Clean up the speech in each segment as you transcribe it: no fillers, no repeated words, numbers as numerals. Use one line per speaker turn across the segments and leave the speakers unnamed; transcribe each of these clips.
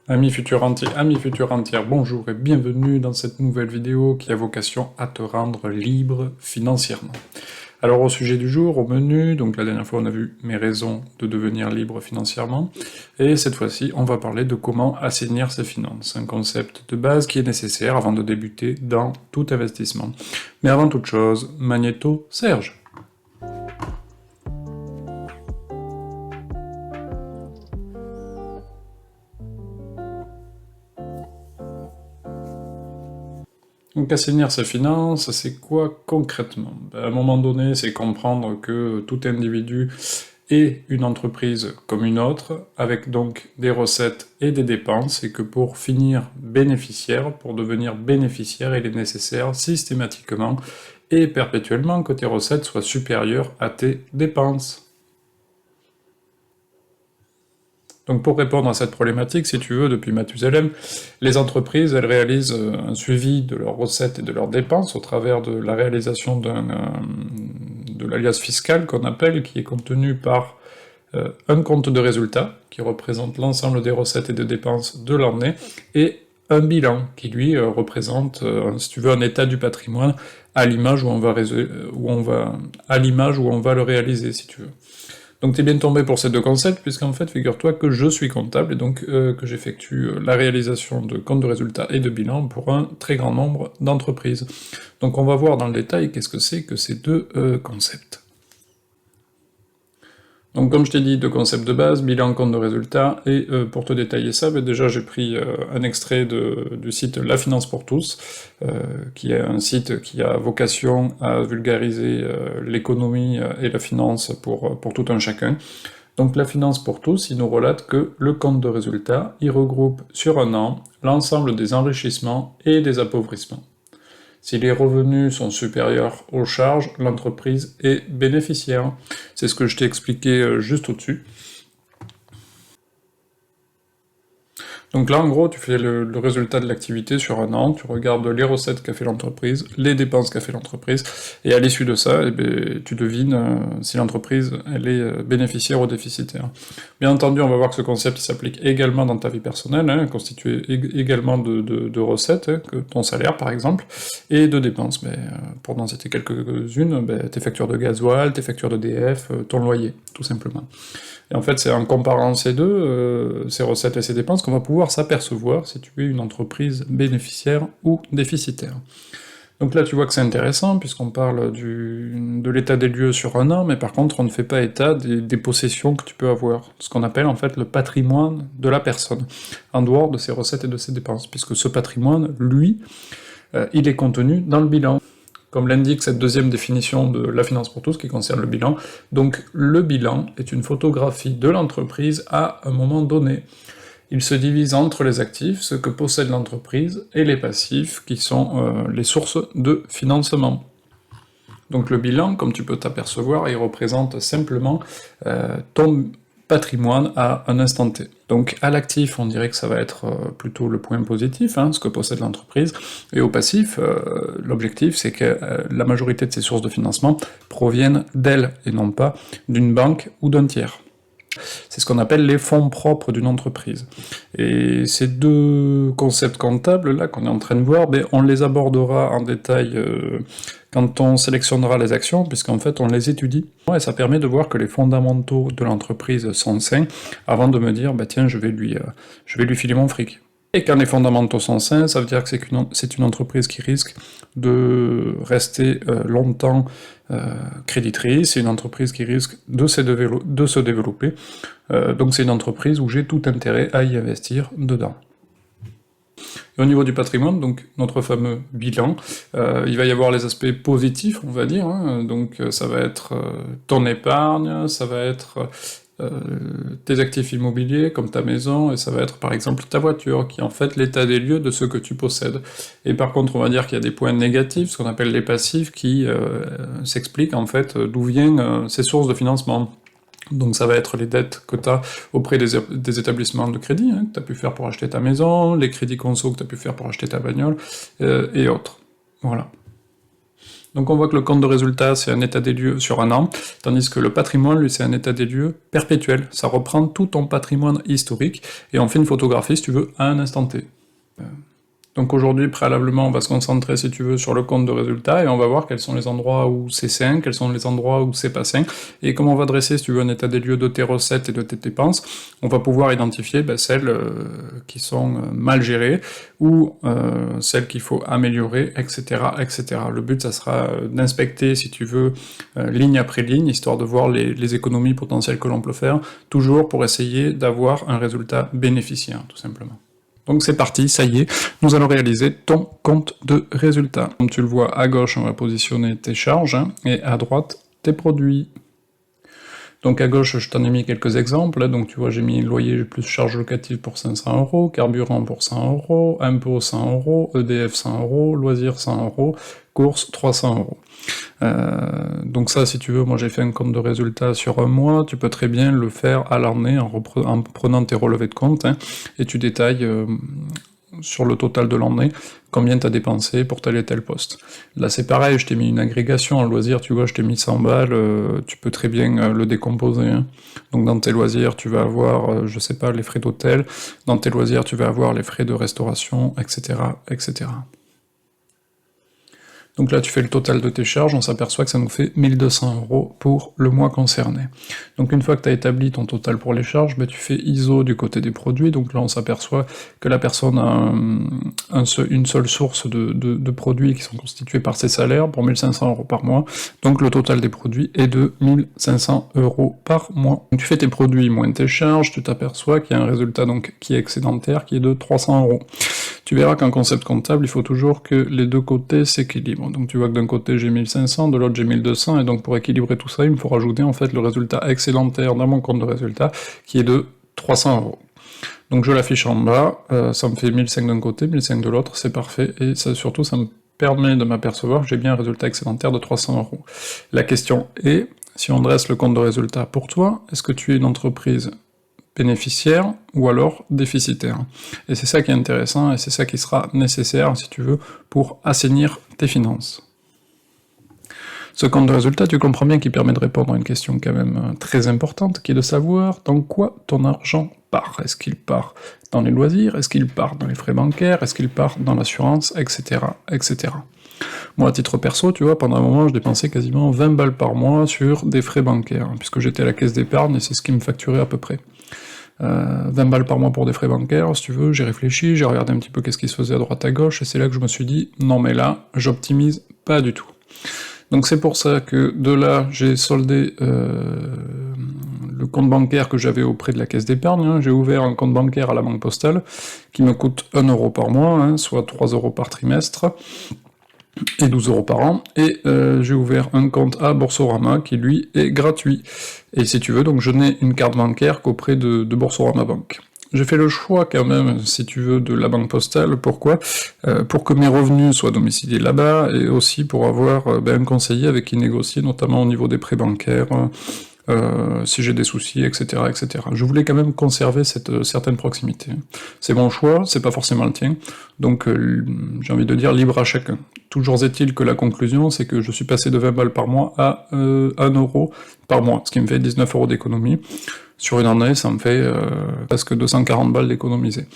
Amis futurs entières, bonjour et bienvenue dans cette nouvelle vidéo qui a vocation à te rendre libre financièrement. Alors au sujet du jour, au menu, donc la dernière fois on a vu mes raisons de devenir libre financièrement, et cette fois-ci on va parler de comment assainir ses finances, un concept de base qui est nécessaire avant de débuter dans tout investissement. Mais avant toute chose, Magnéto Serge. Donc assainir ses finances, c'est quoi concrètement? À un moment donné, c'est comprendre que tout individu est une entreprise comme une autre, avec donc des recettes et des dépenses, et que pour finir bénéficiaire, pour devenir bénéficiaire, il est nécessaire systématiquement et perpétuellement que tes recettes soient supérieures à tes dépenses. Donc pour répondre à cette problématique, si tu veux, depuis Mathusalem, les entreprises, elles réalisent un suivi de leurs recettes et de leurs dépenses au travers de la réalisation de l'alias fiscal qu'on appelle, qui est contenu par un compte de résultat, qui représente l'ensemble des recettes et des dépenses de l'année, et un bilan, qui lui représente, si tu veux, un état du patrimoine à l'image à l'image où on va le réaliser, si tu veux. Donc t'es bien tombé pour ces deux concepts, puisqu'en fait, figure-toi que je suis comptable, et donc que j'effectue la réalisation de comptes de résultats et de bilans pour un très grand nombre d'entreprises. Donc on va voir dans le détail qu'est-ce que c'est que ces deux concepts. Donc comme je t'ai dit, deux concepts de base, bilan, compte de résultats, et pour te détailler ça, déjà j'ai pris un extrait du site La Finance pour tous, qui est un site qui a vocation à vulgariser l'économie et la finance pour tout un chacun. Donc La Finance pour tous, il nous relate que le compte de résultat, il regroupe sur un an l'ensemble des enrichissements et des appauvrissements. Si les revenus sont supérieurs aux charges, l'entreprise est bénéficiaire. C'est ce que je t'ai expliqué juste au-dessus. Donc là, en gros, tu fais le résultat de l'activité sur un an, tu regardes les recettes qu'a fait l'entreprise, les dépenses qu'a fait l'entreprise, et à l'issue de ça, eh ben, tu devines si l'entreprise elle est bénéficiaire ou déficitaire. Bien entendu, on va voir que ce concept s'applique également dans ta vie personnelle, hein, constitué également de recettes, hein, que ton salaire par exemple, et de dépenses. Mais, pour n'en citer quelques-unes, ben, tes factures de gasoil, tes factures d'EDF, ton loyer, tout simplement. Et en fait, c'est en comparant ces deux, ces recettes et ces dépenses, qu'on va pouvoir s'apercevoir si tu es une entreprise bénéficiaire ou déficitaire. Donc là, tu vois que c'est intéressant, puisqu'on parle de l'état des lieux sur un an, mais par contre, on ne fait pas état des possessions que tu peux avoir, ce qu'on appelle en fait le patrimoine de la personne, en dehors de ses recettes et de ses dépenses, puisque ce patrimoine, lui, il est contenu dans le bilan, comme l'indique cette deuxième définition de La Finance pour tous qui concerne le bilan. Donc le bilan est une photographie de l'entreprise à un moment donné. Il se divise entre les actifs, ce que possède l'entreprise, et les passifs, qui sont les sources de financement. Donc le bilan, comme tu peux t'apercevoir, il représente simplement ton patrimoine à un instant T. Donc à l'actif, on dirait que ça va être plutôt le point positif, hein, ce que possède l'entreprise, et au passif, l'objectif c'est que la majorité de ses sources de financement proviennent d'elle, et non pas d'une banque ou d'un tiers. C'est ce qu'on appelle les fonds propres d'une entreprise. Et ces deux concepts comptables-là qu'on est en train de voir, ben, on les abordera en détail quand on sélectionnera les actions, puisqu'en fait on les étudie, et ça permet de voir que les fondamentaux de l'entreprise sont sains, avant de me dire, bah tiens, je vais lui filer mon fric. Et quand les fondamentaux sont sains, ça veut dire que c'est une entreprise qui risque de rester longtemps créditrice, c'est une entreprise qui risque de se développer, donc c'est une entreprise où j'ai tout intérêt à y investir dedans. Et au niveau du patrimoine, donc notre fameux bilan, il va y avoir les aspects positifs, on va dire, hein, donc ça va être ton épargne, ça va être tes actifs immobiliers, comme ta maison, et ça va être par exemple ta voiture, qui est en fait l'état des lieux de ce que tu possèdes. Et par contre, on va dire qu'il y a des points négatifs, ce qu'on appelle les passifs, qui s'expliquent en fait d'où viennent ces sources de financement. Donc ça va être les dettes que tu as auprès des établissements de crédit, hein, que tu as pu faire pour acheter ta maison, les crédits conso que tu as pu faire pour acheter ta bagnole, et autres. Voilà. Donc on voit que le compte de résultat, c'est un état des lieux sur un an, tandis que le patrimoine, lui, c'est un état des lieux perpétuel. Ça reprend tout ton patrimoine historique, et on fait une photographie, si tu veux, à un instant T. Donc aujourd'hui, préalablement, on va se concentrer, si tu veux, sur le compte de résultat, et on va voir quels sont les endroits où c'est sain, quels sont les endroits où c'est pas sain, et comme on va dresser, si tu veux, un état des lieux de tes recettes et de tes dépenses, on va pouvoir identifier celles qui sont mal gérées, ou celles qu'il faut améliorer, etc., etc. Le but, ça sera d'inspecter, si tu veux, ligne après ligne, histoire de voir les économies potentielles que l'on peut faire, toujours pour essayer d'avoir un résultat bénéficiaire, tout simplement. Donc c'est parti, ça y est, nous allons réaliser ton compte de résultat. Comme tu le vois, à gauche, on va positionner tes charges, et à droite, tes produits. Donc à gauche, je t'en ai mis quelques exemples, donc tu vois, j'ai mis loyer plus charges locatives pour 500 €, carburant pour 100 €, impôts 100 €, EDF 100 €, loisirs 100 €, courses 300 €. Donc ça, si tu veux, moi j'ai fait un compte de résultat sur un mois, tu peux très bien le faire à l'année en prenant tes relevés de compte, et tu détailles sur le total de l'année combien tu as dépensé pour tel et tel poste. Là c'est pareil, je t'ai mis une agrégation en loisirs, tu vois, je t'ai mis 100 balles, tu peux très bien le décomposer. Donc dans tes loisirs, tu vas avoir, je sais pas, les frais d'hôtel, dans tes loisirs, tu vas avoir les frais de restauration, etc., etc. Donc là, tu fais le total de tes charges, on s'aperçoit que ça nous fait 1200 € pour le mois concerné. Donc une fois que tu as établi ton total pour les charges, tu fais ISO du côté des produits, donc là on s'aperçoit que la personne a une seule source de produits qui sont constitués par ses salaires pour 1500 € par mois, donc le total des produits est de 1500 € par mois. Donc tu fais tes produits moins tes charges, tu t'aperçois qu'il y a un résultat donc qui est excédentaire, qui est de 300 €. Tu verras qu'en concept comptable, il faut toujours que les deux côtés s'équilibrent. Donc tu vois que d'un côté j'ai 1500, de l'autre j'ai 1200, et donc pour équilibrer tout ça, il me faut rajouter en fait le résultat excédentaire dans mon compte de résultat, qui est de 300 €. Donc je l'affiche en bas, ça me fait 1500 d'un côté, 1500 de l'autre, c'est parfait, et ça, surtout ça me permet de m'apercevoir que j'ai bien un résultat excédentaire de 300 €. La question est, si on dresse le compte de résultat pour toi, est-ce que tu es une entreprise bénéficiaire ou alors déficitaire? Et c'est ça qui est intéressant, et c'est ça qui sera nécessaire, si tu veux, pour assainir tes finances. Ce compte de résultat, tu comprends bien qu'il permet de répondre à une question quand même très importante, qui est de savoir dans quoi ton argent part. Est-ce qu'il part dans les loisirs? Est-ce qu'il part dans les frais bancaires? Est-ce qu'il part dans l'assurance? Etc., etc. Moi, à titre perso, tu vois, pendant un moment, je dépensais quasiment 20 balles par mois sur des frais bancaires, puisque j'étais à la caisse d'épargne, et c'est ce qui me facturait à peu près. 20 balles par mois pour des frais bancaires, si tu veux, j'ai réfléchi, j'ai regardé un petit peu qu'est-ce qui se faisait à droite à gauche, et c'est là que je me suis dit, non mais là, j'optimise pas du tout. Donc c'est pour ça que de là, j'ai soldé le compte bancaire que j'avais auprès de la caisse d'épargne, j'ai ouvert un compte bancaire à la banque postale, qui me coûte 1 € par mois, soit 3 € par trimestre, et 12 € par an, et j'ai ouvert un compte à Boursorama qui lui est gratuit. Et si tu veux, donc je n'ai une carte bancaire qu'auprès de Boursorama Banque. J'ai fait le choix quand même, si tu veux, de la banque postale. Pourquoi? Pour que mes revenus soient domiciliés là-bas, et aussi pour avoir un conseiller avec qui négocier, notamment au niveau des prêts bancaires, si j'ai des soucis, etc., etc. Je voulais quand même conserver cette certaine proximité. C'est mon choix, c'est pas forcément le tien, donc j'ai envie de dire libre à chacun. Toujours est-il que la conclusion, c'est que je suis passé de 20 balles par mois à 1 € par mois, ce qui me fait 19 € d'économie. Sur une année, ça me fait presque 240 balles d'économiser.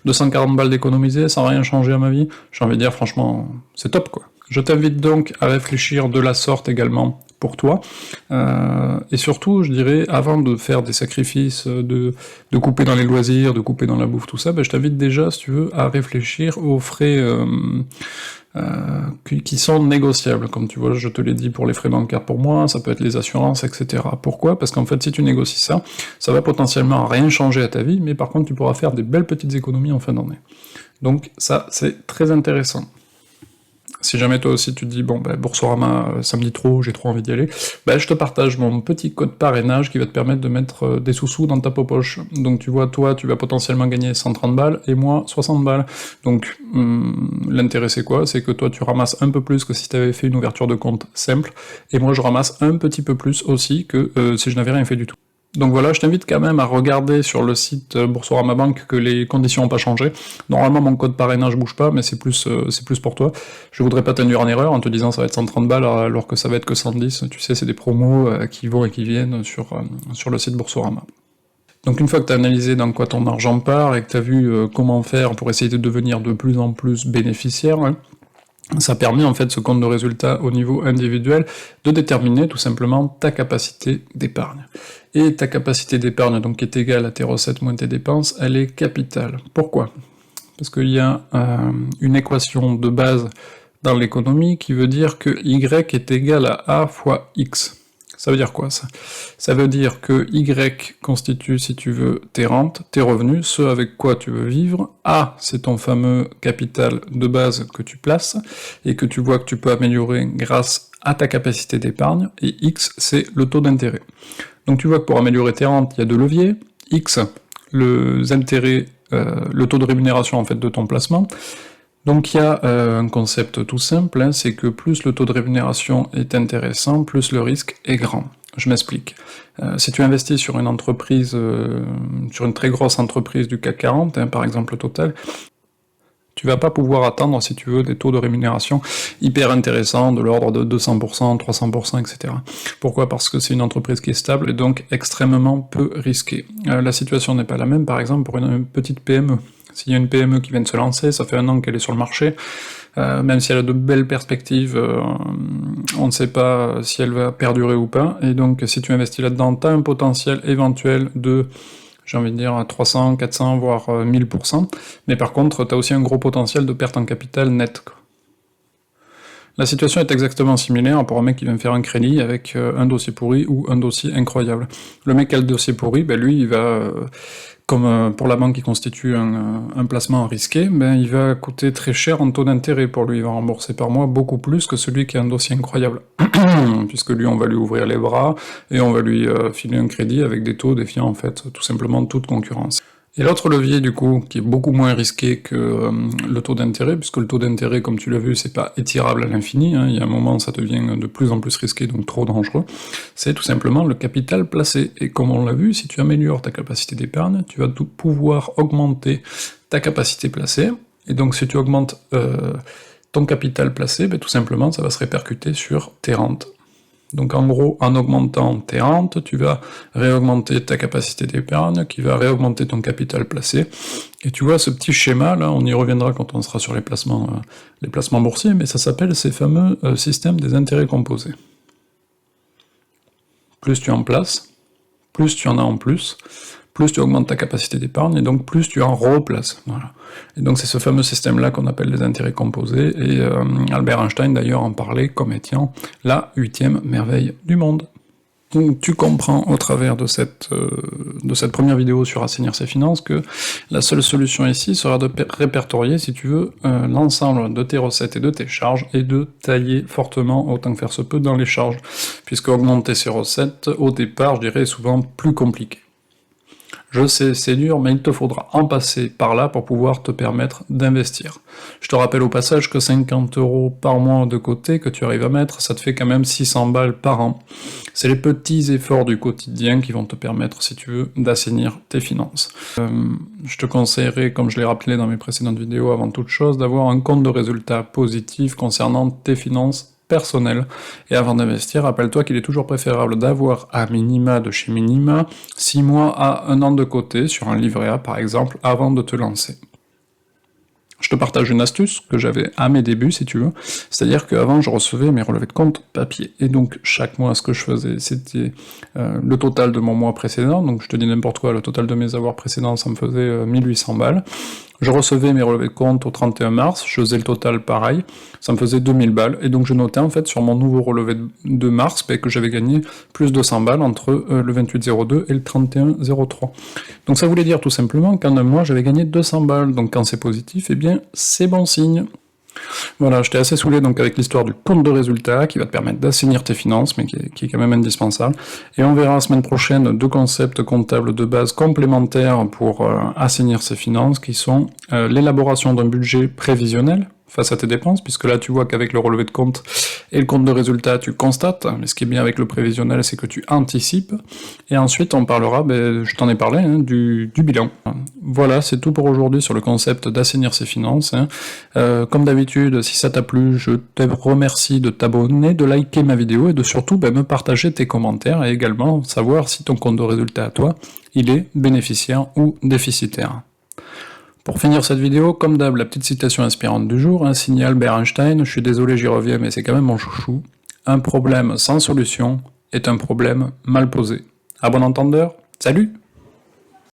240 balles d'économiser sans rien changer à ma vie, j'ai envie de dire franchement, c'est top quoi. Je t'invite donc à réfléchir de la sorte également pour toi, et surtout, je dirais, avant de faire des sacrifices, de couper dans les loisirs, de couper dans la bouffe, tout ça, je t'invite déjà, si tu veux, à réfléchir aux frais qui sont négociables, comme tu vois, je te l'ai dit pour les frais bancaires pour moi, ça peut être les assurances, etc. Pourquoi? Parce qu'en fait, si tu négocies ça, ça va potentiellement rien changer à ta vie, mais par contre, tu pourras faire des belles petites économies en fin d'année. Donc ça, c'est très intéressant. Si jamais toi aussi tu te dis, bon, Boursorama, ça me dit trop, j'ai trop envie d'y aller, je te partage mon petit code parrainage qui va te permettre de mettre des sous-sous dans ta poche. Donc tu vois, toi, tu vas potentiellement gagner 130 balles, et moi, 60 balles. Donc, l'intérêt c'est quoi? C'est que toi, tu ramasses un peu plus que si tu avais fait une ouverture de compte simple, et moi, je ramasse un petit peu plus aussi que si je n'avais rien fait du tout. Donc voilà, je t'invite quand même à regarder sur le site Boursorama Banque que les conditions n'ont pas changé. Normalement, mon code parrainage bouge pas, mais c'est plus pour toi. Je voudrais pas t'induire en erreur en te disant ça va être 130 balles alors que ça va être que 110. Tu sais, c'est des promos qui vont et qui viennent sur le site Boursorama. Donc une fois que tu as analysé dans quoi ton argent part et que tu as vu comment faire pour essayer de devenir de plus en plus bénéficiaire, hein, ça permet en fait ce compte de résultat au niveau individuel de déterminer tout simplement ta capacité d'épargne. Et ta capacité d'épargne, donc qui est égale à tes recettes moins tes dépenses, elle est capitale. Pourquoi? Parce qu'il y a une équation de base dans l'économie qui veut dire que Y est égal à A fois X. Ça veut dire quoi ça? Ça veut dire que Y constitue, si tu veux, tes rentes, tes revenus, ce avec quoi tu veux vivre. A, c'est ton fameux capital de base que tu places et que tu vois que tu peux améliorer grâce à ta capacité d'épargne. Et X, c'est le taux d'intérêt. Donc tu vois que pour améliorer tes rentes, il y a deux leviers. X, le taux de rémunération en fait de ton placement. Donc il y a un concept tout simple, hein, c'est que plus le taux de rémunération est intéressant, plus le risque est grand. Je m'explique. Si tu investis sur une entreprise, sur une très grosse entreprise du CAC 40, hein, par exemple Total, tu vas pas pouvoir atteindre, si tu veux, des taux de rémunération hyper intéressants, de l'ordre de 200%, 300%, etc. Pourquoi? Parce que c'est une entreprise qui est stable et donc extrêmement peu risquée. La situation n'est pas la même, par exemple, pour une petite PME. S'il y a une PME qui vient de se lancer, ça fait 1 an qu'elle est sur le marché, même si elle a de belles perspectives, on ne sait pas si elle va perdurer ou pas, et donc si tu investis là-dedans, tu as un potentiel éventuel de, j'ai envie de dire, 300, 400, voire 1000%, mais par contre, tu as aussi un gros potentiel de perte en capital net, quoi. La situation est exactement similaire pour un mec qui vient faire un crédit avec un dossier pourri ou un dossier incroyable. Le mec qui a le dossier pourri, ben lui, il va... comme pour la banque qui constitue un placement risqué, ben il va coûter très cher en taux d'intérêt pour lui, il va rembourser par mois beaucoup plus que celui qui a un dossier incroyable. Puisque lui, on va lui ouvrir les bras, et on va lui filer un crédit avec des taux défiant en fait tout simplement toute concurrence. Et l'autre levier, du coup, qui est beaucoup moins risqué que le taux d'intérêt, puisque le taux d'intérêt, comme tu l'as vu, c'est pas étirable à l'infini, hein, il y a un moment, ça devient de plus en plus risqué, donc trop dangereux, c'est tout simplement le capital placé. Et comme on l'a vu, si tu améliores ta capacité d'épargne, tu vas pouvoir augmenter ta capacité placée, et donc si tu augmentes ton capital placé, ben, tout simplement, ça va se répercuter sur tes rentes. Donc en gros, en augmentant tes rentes, tu vas réaugmenter ta capacité d'épargne, qui va réaugmenter ton capital placé. Et tu vois, ce petit schéma, là, on y reviendra quand on sera sur les placements boursiers, mais ça s'appelle ces fameux systèmes des intérêts composés. Plus tu en places, plus tu en as en plus tu augmentes ta capacité d'épargne, et donc plus tu en replaces. Voilà. Et donc c'est ce fameux système-là qu'on appelle les intérêts composés, et Albert Einstein d'ailleurs en parlait comme étant la 8e merveille du monde. Donc tu comprends au travers de cette première vidéo sur assainir ses finances que la seule solution ici sera de répertorier, si tu veux, l'ensemble de tes recettes et de tes charges, et de tailler fortement, autant que faire se peut, dans les charges, puisque augmenter ses recettes, au départ, je dirais, est souvent plus compliqué. Je sais, c'est dur, mais il te faudra en passer par là pour pouvoir te permettre d'investir. Je te rappelle au passage que 50 € par mois de côté que tu arrives à mettre, ça te fait quand même 600 balles par an. C'est les petits efforts du quotidien qui vont te permettre, si tu veux, d'assainir tes finances. Je te conseillerais, comme je l'ai rappelé dans mes précédentes vidéos, avant toute chose, d'avoir un compte de résultats positif concernant tes finances personnel. Et avant d'investir, rappelle-toi qu'il est toujours préférable d'avoir à minima de chez minima 6 mois à 1 an de côté, sur un livret A par exemple, avant de te lancer. Je te partage une astuce que j'avais à mes débuts, si tu veux, c'est-à-dire qu'avant je recevais mes relevés de compte papier, et donc chaque mois ce que je faisais, c'était le total de mon mois précédent, donc je te dis n'importe quoi, le total de mes avoirs précédents, ça me faisait 1800 balles, je recevais mes relevés de compte au 31 mars, je faisais le total pareil, ça me faisait 2000 balles, et donc je notais en fait sur mon nouveau relevé de mars que j'avais gagné plus de 100 balles entre le 28,02 et le 31,03. Donc ça voulait dire tout simplement qu'en un mois j'avais gagné 200 balles, donc quand c'est positif, eh bien c'est bon signe. Voilà, je t'ai assez saoulé donc avec l'histoire du compte de résultats qui va te permettre d'assainir tes finances, mais qui est quand même indispensable. Et on verra la semaine prochaine 2 concepts comptables de base complémentaires pour assainir ses finances, qui sont l'élaboration d'un budget prévisionnel, face à tes dépenses, puisque là tu vois qu'avec le relevé de compte et le compte de résultat, tu constates, mais ce qui est bien avec le prévisionnel, c'est que tu anticipes, et ensuite on parlera, je t'en ai parlé, hein, du bilan. Voilà, c'est tout pour aujourd'hui sur le concept d'assainir ses finances. Hein. Comme d'habitude, si ça t'a plu, je te remercie de t'abonner, de liker ma vidéo, et de surtout me partager tes commentaires, et également savoir si ton compte de résultat à toi, il est bénéficiaire ou déficitaire. Pour finir cette vidéo, comme d'hab, la petite citation inspirante du jour, un signe Albert Einstein, je suis désolé j'y reviens mais c'est quand même mon chouchou, un problème sans solution est un problème mal posé. À bon entendeur, salut!